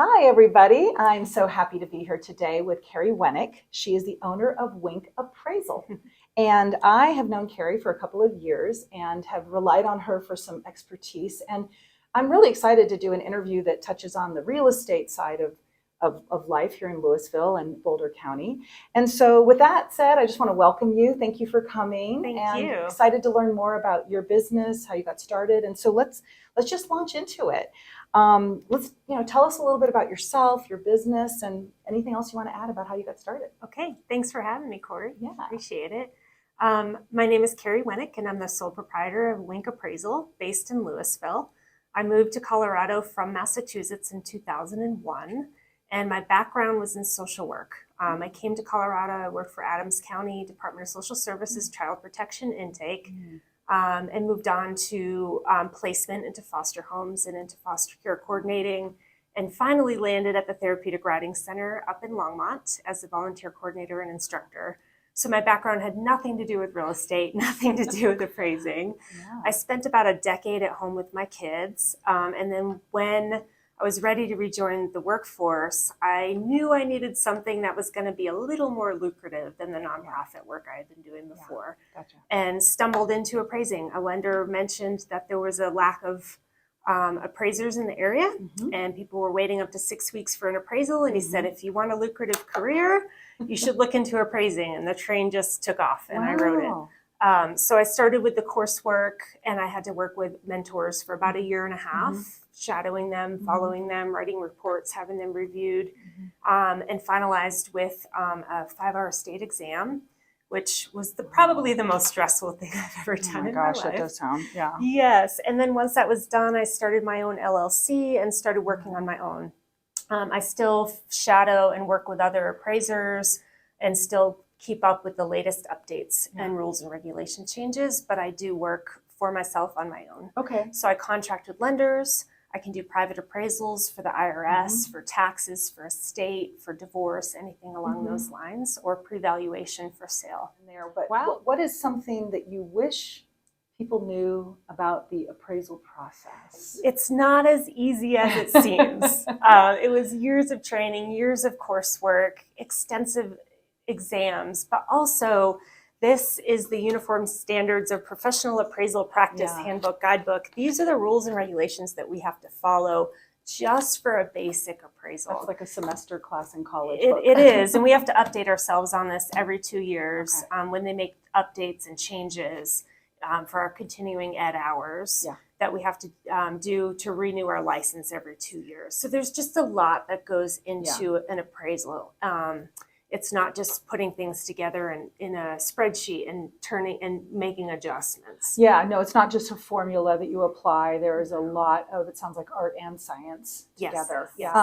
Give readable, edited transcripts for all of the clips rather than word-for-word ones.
Hi, everybody. I'm so happy to be here today with Cari Wnek. She is the owner of Wink Appraisal. And I have known Cari for a couple of years and have relied on her for some expertise. And I'm really excited to do an interview that touches on the real estate side of life here in Louisville and Boulder County. And so with that said, I just want to welcome you. Thank you for coming. Thank you. Excited to learn more about your business, how you got started. And so let's just launch into it. Let's tell us a little bit about yourself, your business, and anything else you want to add about how you got started. Okay, thanks for having me, Cory. Yeah. Appreciate it. My name is Cari Wnek, and I'm the sole proprietor of Wink Appraisal, based in Louisville. I moved to Colorado from Massachusetts in 2001, and my background was in social work. I came to Colorado. I worked for Adams County Department of Social Services Child Protection Intake. And moved on to placement into foster homes and into foster care coordinating, and finally landed at the Therapeutic Riding Center up in Longmont as a volunteer coordinator and instructor. So my background had nothing to do with real estate, nothing to do with appraising. Yeah. I spent about a decade at home with my kids, and then when I was ready to rejoin the workforce, I knew I needed something that was going to be a little more lucrative than the nonprofit work I had been doing before. Gotcha. And stumbled into appraising. A lender mentioned that there was a lack of appraisers in the area, and people were waiting up to 6 weeks for an appraisal. And he said, if you want a lucrative career, you should look into appraising. And the train just took off, and I wrote it. So I started with the coursework, and I had to work with mentors for about a year and a half, shadowing them, following them, writing reports, having them reviewed, and finalized with a 5-hour state exam, which was probably the most stressful thing I've ever done in my life. That does sound, yeah. Yes, and then once that was done, I started my own LLC and started working on my own. I still shadow and work with other appraisers and still keep up with the latest updates and rules and regulation changes, but I do work for myself on my own. Okay. So I contract with lenders. I can do private appraisals for the IRS, for taxes, for estate, for divorce, anything along those lines, or pre-valuation for sale. But what is something that you wish people knew about the appraisal process? It's not as easy as it seems. It was years of training, years of coursework, extensive exams, but also this is the Uniform Standards of Professional Appraisal Practice Handbook Guidebook. These are the rules and regulations that we have to follow just for a basic appraisal. That's like a semester class in college. It is, and we have to update ourselves on this every 2 years when they make updates and changes for our continuing ed hours that we have to do to renew our license every 2 years. So there's just a lot that goes into an appraisal. It's not just putting things together in a spreadsheet and turning and making adjustments. Yeah, no, it's not just a formula that you apply. There is a lot of, it sounds like, art and science together. Yes.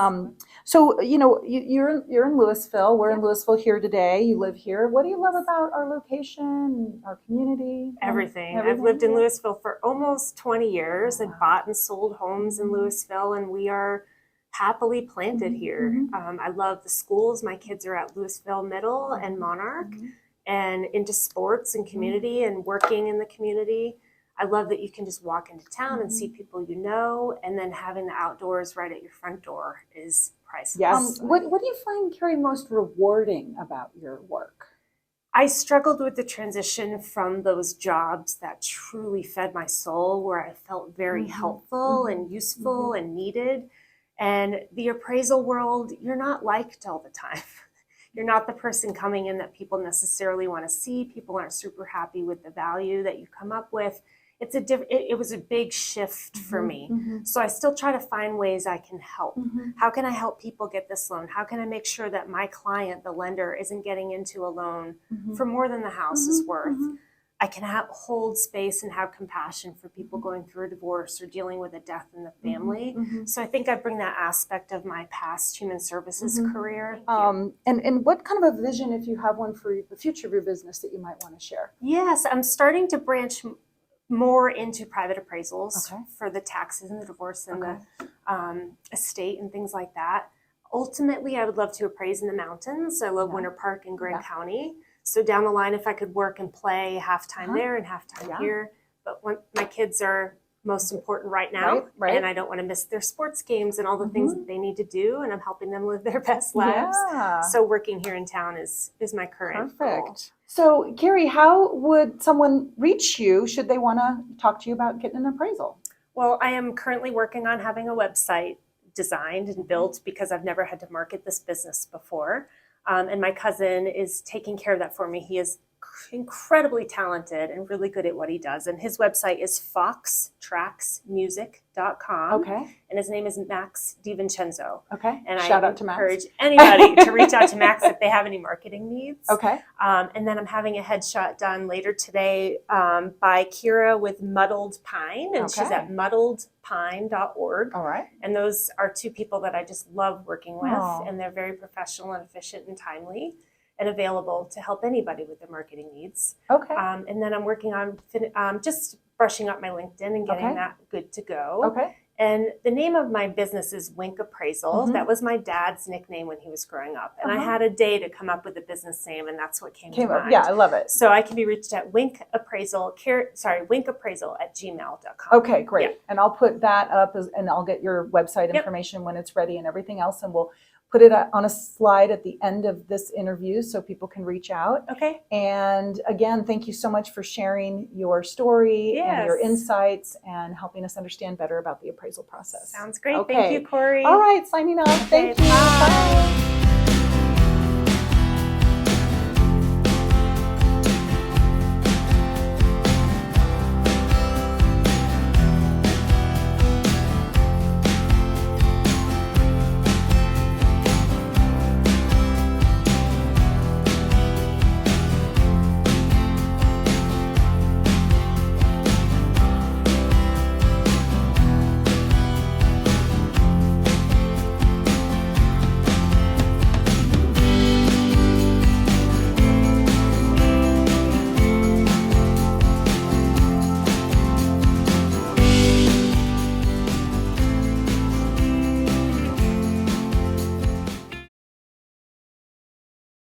So, you're in Louisville. We're in Louisville here today. You live here. What do you love about our location, our community? Everything. I've lived in Louisville for almost 20 years and bought and sold homes in Louisville, and we are happily planted here. I love the schools. My kids are at Louisville Middle and Monarch and into sports and community and working in the community. I love that you can just walk into town and see people you know, and then having the outdoors right at your front door is priceless. Yes. What do you find, Cari, most rewarding about your work? I struggled with the transition from those jobs that truly fed my soul, where I felt very helpful and useful and needed. And the appraisal world, you're not liked all the time. You're not the person coming in that people necessarily want to see. People aren't super happy with the value that you come up with. It was a big shift for me. So I still try to find ways I can help. How can I help people get this loan? How can I make sure that my client, the lender, isn't getting into a loan for more than the house is worth? I can hold space and have compassion for people going through a divorce or dealing with a death in the family. So I think I bring that aspect of my past human services career. And what kind of a vision, if you have one, for the future of your business that you might want to share? Yes, I'm starting to branch more into private appraisals for the taxes and the divorce and the estate and things like that. Ultimately, I would love to appraise in the mountains. I love Winter Park and Grand County. So down the line, if I could work and play half time there and half time here. But when my kids are most important right now. Right. And I don't want to miss their sports games and all the things that they need to do. And I'm helping them live their best lives. Yeah. So working here in town is my current goal. So, Cari, how would someone reach you should they want to talk to you about getting an appraisal? Well, I am currently working on having a website designed and built because I've never had to market this business before. And my cousin is taking care of that for me. He is incredibly talented and really good at what he does. And his website is foxtracksmusic.com. Okay. And his name is Max DiVincenzo. Okay. And Shout I out to Max. encourage anybody to reach out to Max if they have any marketing needs. Okay. And then I'm having a headshot done later today by Kira with Muddled Pine. And she's at muddledpine.org. All right. And those are two people that I just love working with. Oh. And they're very professional and efficient and timely and available to help anybody with their marketing needs. Okay. And then I'm working on just brushing up my LinkedIn and getting that good to go. Okay. And the name of my business is Wink Appraisal. That was my dad's nickname when he was growing up. And I had a day to come up with a business name, and that's what came to mind. Yeah, I love it. So I can be reached at winkappraisal@gmail.com. Okay, great. Yeah. And I'll put that up, and I'll get your website information when it's ready and everything else, and we'll put it on a slide at the end of this interview so people can reach out. Okay. And again, thank you so much for sharing your story and your insights and helping us understand better about the appraisal process. Sounds great. Okay. Thank you, Cory. All right, signing off. Thank you. Bye. Bye.